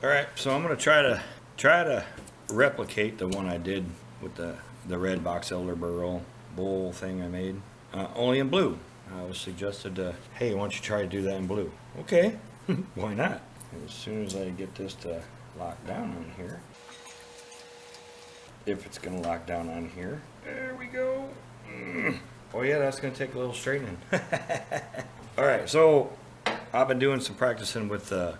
Alright, so I'm going to try to replicate the one I did with the red box elder bowl thing I made, only in blue. I was suggested, hey, why don't you try to do that in blue? Okay, why not? And as soon as I get this to lock down on here, if it's going to lock down on here, there we go. Oh yeah, that's going to take a little straightening. Alright, so I've been doing some practicing with the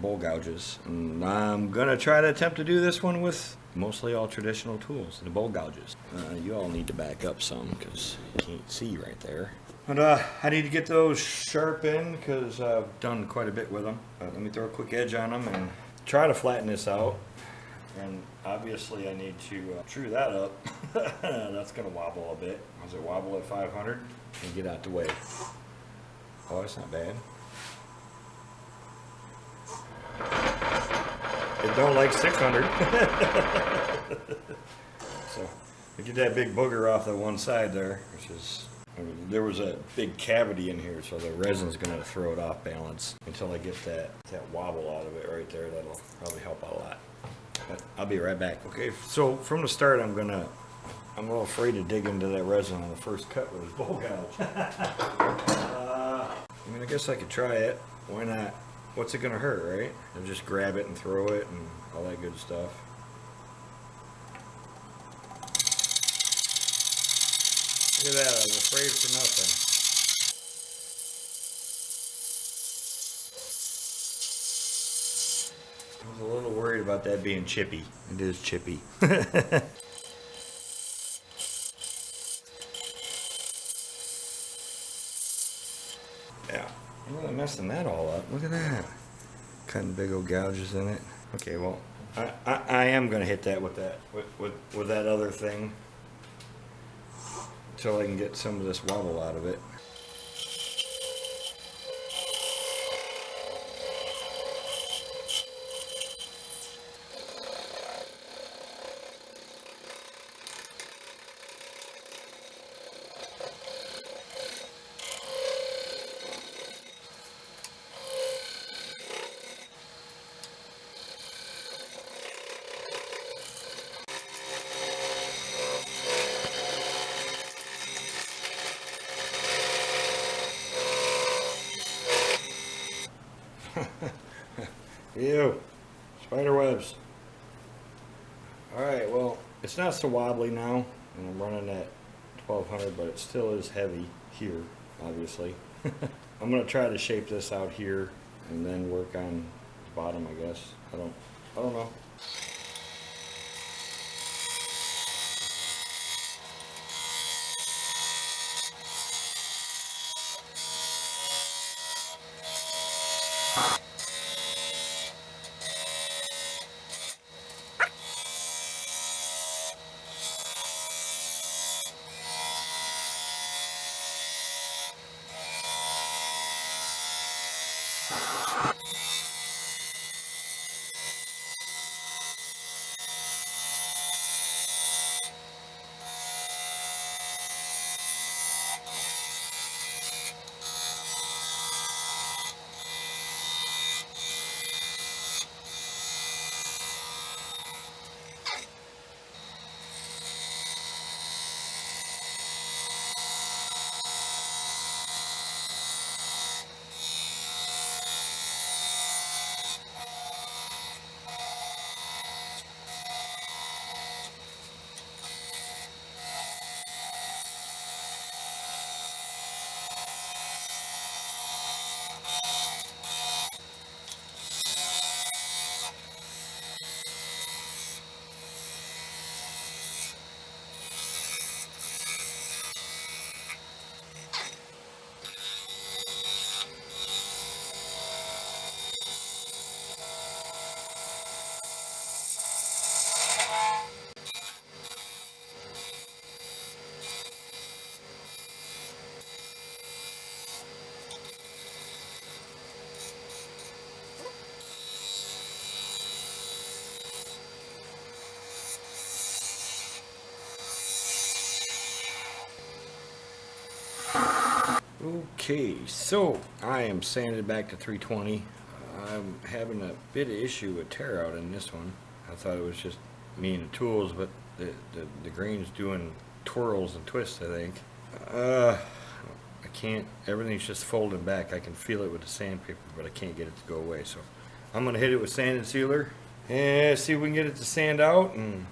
bowl gouges, and I'm going to try to attempt to do this one with mostly all traditional tools, the bowl gouges. You all need to back up some because you can't see right there. But I need to get those sharp in because I've done quite a bit with them. Let me throw a quick edge on them and try to flatten this out. And obviously I need to true that up. That's going to wobble a bit. Does it wobble at 500? And get out the way. Oh, that's not bad. It don't like 600. So we get that big booger off the one side there, which is, there was a big cavity in here, so the resin's going to throw it off balance until I get that wobble out of it right there. That'll probably help out a lot. But I'll be right back. Okay, so from the start, I'm a little afraid to dig into that resin on the first cut with this bowl gouge. I mean, I guess I could try it. Why not? What's it gonna hurt, right? I'll just grab it and throw it and all that good stuff. Look at that, I was afraid for nothing. I was a little worried about that being chippy. It is chippy. Yeah, I'm really messing that all up. Look at that. Cutting big old gouges in it. Okay, well, I am gonna hit that with that other thing until I can get some of this wobble out of it. Ew, spider webs. Alright, well, it's not so wobbly now, and I'm running at 1200, but it still is heavy here, obviously. I'm going to try to shape this out here and then work on the bottom, I guess. I don't know. Okay, so I am sanded back to 320. I'm having a bit of issue with tear out in this one. I thought it was just me and the tools, but the grain's doing twirls and twists, I think. I can't, everything's just folding back. I can feel it with the sandpaper, but I can't get it to go away. So I'm gonna hit it with sand and sealer and see if we can get it to sand out and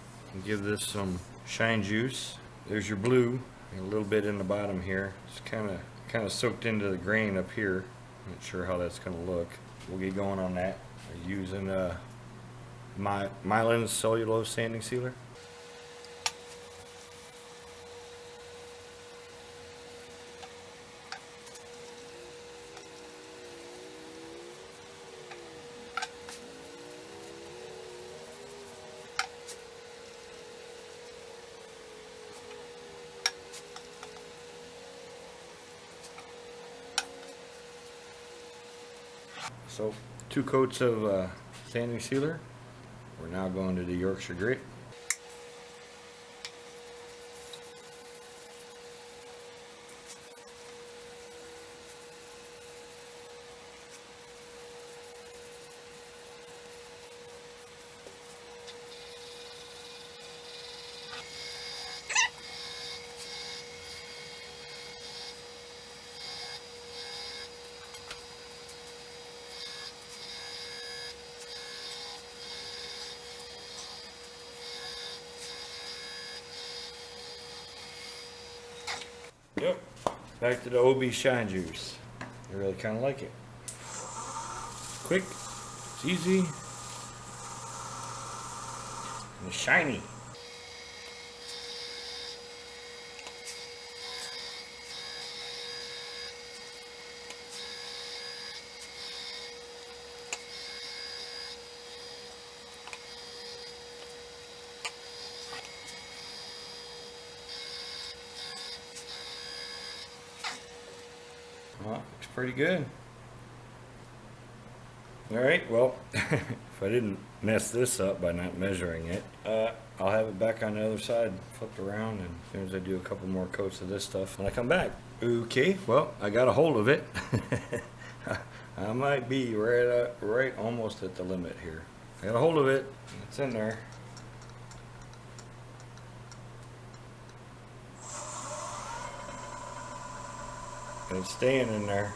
give this some shine juice. There's your blue, and a little bit in the bottom here. It's kind of soaked into the grain up here. Not sure how that's gonna look. We'll get going on that. I'm using myelin cellulose sanding sealer. So 2 coats of sanding sealer. We're now going to the Yorkshire grit. Yep, back to the OB shine juice. I really kind of like it. Quick, it's easy, and it's shiny. Well, looks pretty good. Alright, well, if I didn't mess this up by not measuring it, I'll have it back on the other side, flipped around, and as soon as I do a couple more coats of this stuff when I come back. Okay, well, I got a hold of it. I might be right almost at the limit here. I got a hold of it, it's in there. And it's staying in there.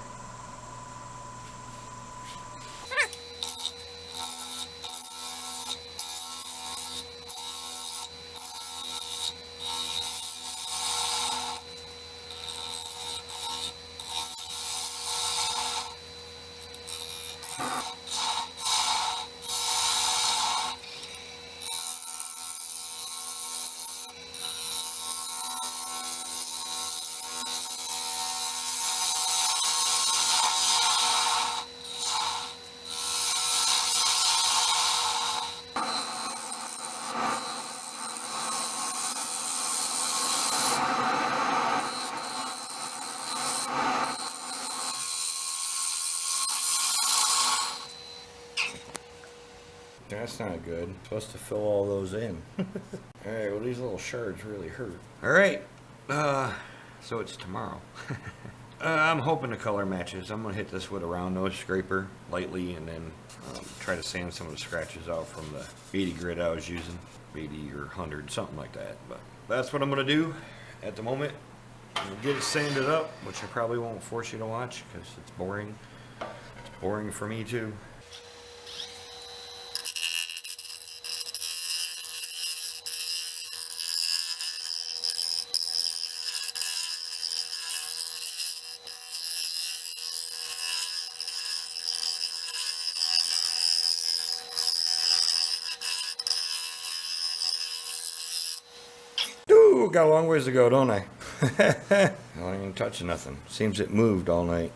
That's not good. Supposed to fill all those in. Alright, well these little shards really hurt. Alright, so it's tomorrow. I'm hoping the color matches. I'm going to hit this with a round nose scraper lightly and then try to sand some of the scratches out from the 80 grit I was using. 80 or 100, something like that. But that's what I'm going to do at the moment. I'm going to get it sanded up, which I probably won't force you to watch because it's boring. It's boring for me too. Ooh, got a long ways to go, don't I? I ain't even touching nothing. Seems it moved all night.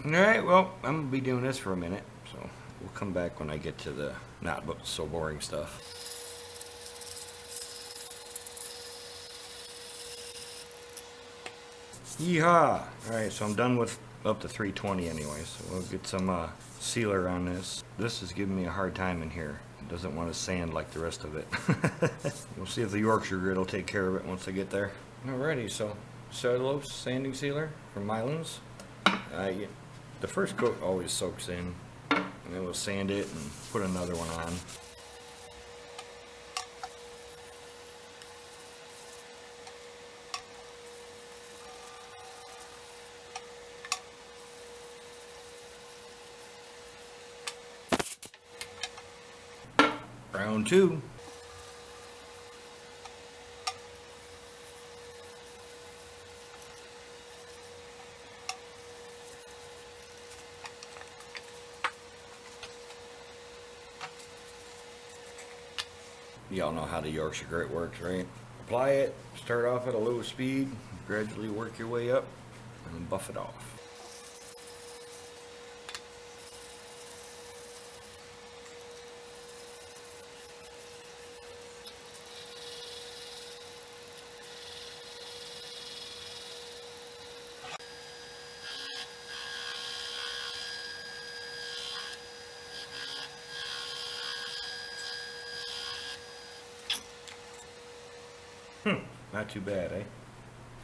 Alright, well, I'm going to be doing this for a minute, so we'll come back when I get to the not so boring stuff. Yeehaw! Alright, so I'm done with up to 320 anyway, so we'll get some sealer on this. This is giving me a hard time in here. It doesn't want to sand like the rest of it. We'll see if the Yorkshire grid will take care of it once I get there. Alrighty, so cellulose sanding sealer from Mylands. The first coat always soaks in, and then we'll sand it and put another one on. Round 2. Y'all know how the Yorkshire grit works, right? Apply it, start off at a low speed, gradually work your way up, and then buff it off. Not too bad, eh?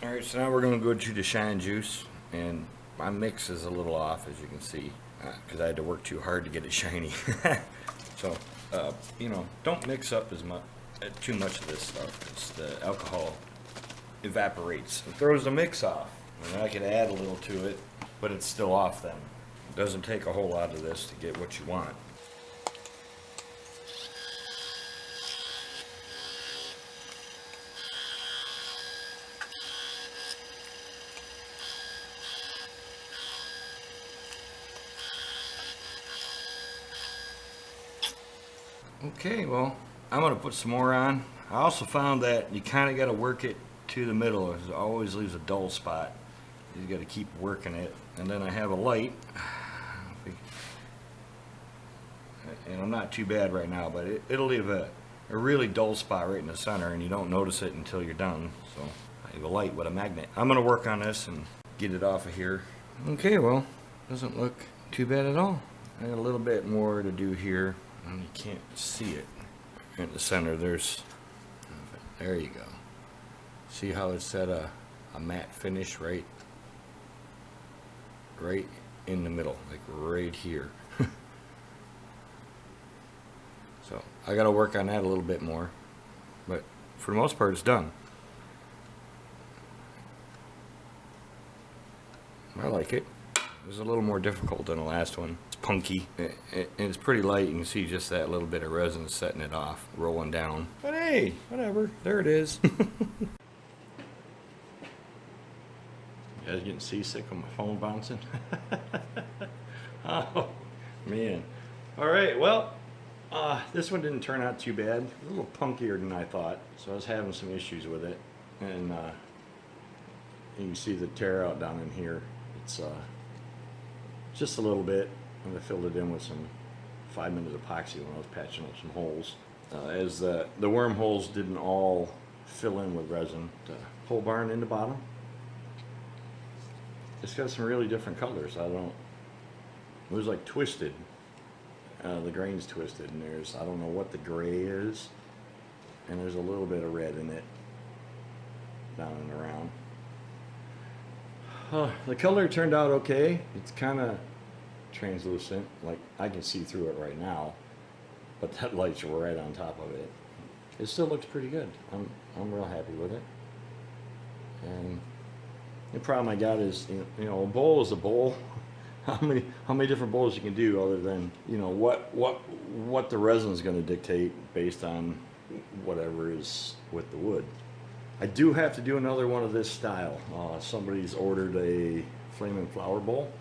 Alright, so now we're going to go to the shine juice, and my mix is a little off, as you can see, because I had to work too hard to get it shiny. So, you know, don't mix up too much of this stuff, because the alcohol evaporates and throws the mix off. And I could add a little to it, but it's still off then. It doesn't take a whole lot of this to get what you want. Okay, well, I'm going to put some more on. I also found that you kind of got to work it to the middle. It always leaves a dull spot. You got to keep working it. And then I have a light. And I'm not too bad right now, but it'll leave a really dull spot right in the center, and you don't notice it until you're done. So I have a light with a magnet. I'm going to work on this and get it off of here. Okay, well, doesn't look too bad at all. I got a little bit more to do here. And you can't see it in the center. There you go. See how it's at a matte finish right in the middle, like right here. So I got to work on that a little bit more, but for the most part it's done. I like it. It was a little more difficult than the last one. It's punky, and it's pretty light. You can see just that little bit of resin setting it off, rolling down. But hey, whatever, there it is. You guys getting seasick on my phone bouncing? Oh, man. All right, well, this one didn't turn out too bad. A little punkier than I thought, so I was having some issues with it. And you can see the tear out down in here. It's just a little bit, and I filled it in with some 5-minute epoxy when I was patching up some holes. As the wormholes didn't all fill in with resin. The pole barn in the bottom, it's got some really different colors. It was like twisted. The grain's twisted, and I don't know what the gray is, and there's a little bit of red in it down and around. The color turned out okay. It's kind of translucent, like I can see through it right now, but that light's right on top of it. It still looks pretty good. I'm real happy with it. And the problem I got is, you know, a bowl is a bowl. How many different bowls you can do other than, you know, what the resin is going to dictate based on whatever is with the wood. I do have to do another one of this style. Somebody's ordered a Flamin' Flower bowl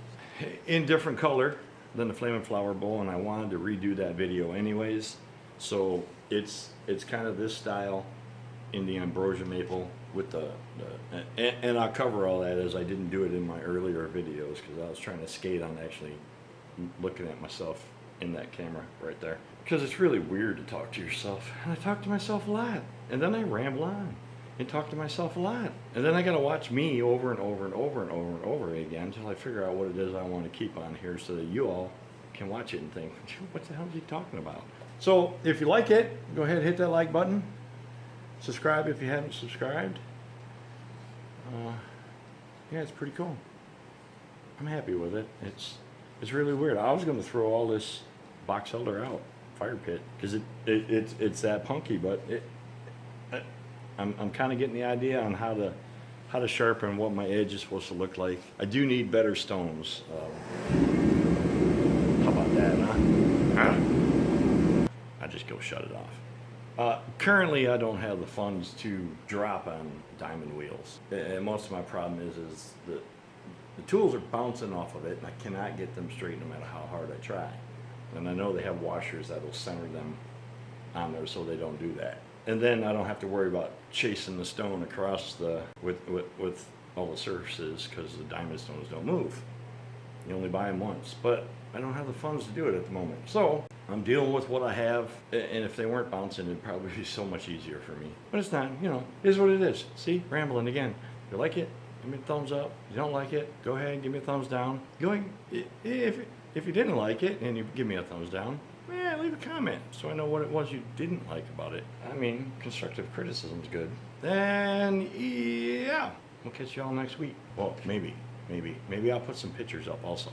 in different color than the Flamin' Flower bowl, and I wanted to redo that video anyways. So it's kind of this style, in the ambrosia maple with and I'll cover all that as I didn't do it in my earlier videos because I was trying to skate on actually looking at myself in that camera right there. Because it's really weird to talk to yourself. And I talk to myself a lot. And then I ramble on and talk to myself a lot. And then I gotta watch me over and over and over and over and over again until I figure out what it is I want to keep on here so that you all can watch it and think, what the hell is he talking about? So if you like it, go ahead and hit that like button. Subscribe if you haven't subscribed. Yeah, it's pretty cool. I'm happy with it. It's really weird. I was going to throw all this box elder out, fire pit, because it's that punky, but I'm kind of getting the idea on how to sharpen what my edge is supposed to look like. I do need better stones. How about that, huh? I just go shut it off. Currently, I don't have the funds to drop on diamond wheels. And most of my problem is the tools are bouncing off of it, and I cannot get them straight no matter how hard I try. And I know they have washers that will center them on there so they don't do that. And then I don't have to worry about chasing the stone across with all the surfaces because the diamond stones don't move. You only buy them once, but I don't have the funds to do it at the moment. So I'm dealing with what I have, and if they weren't bouncing, it'd probably be so much easier for me. But it's not, you know, it is what it is. See, rambling again. If you like it, give me a thumbs up. If you don't like it, go ahead and give me a thumbs down. If you didn't like it and you give me a thumbs down, leave a comment so I know what it was you didn't like about it. I mean, constructive criticism's good. Then, yeah, we'll catch you all next week. Well, maybe I'll put some pictures up also.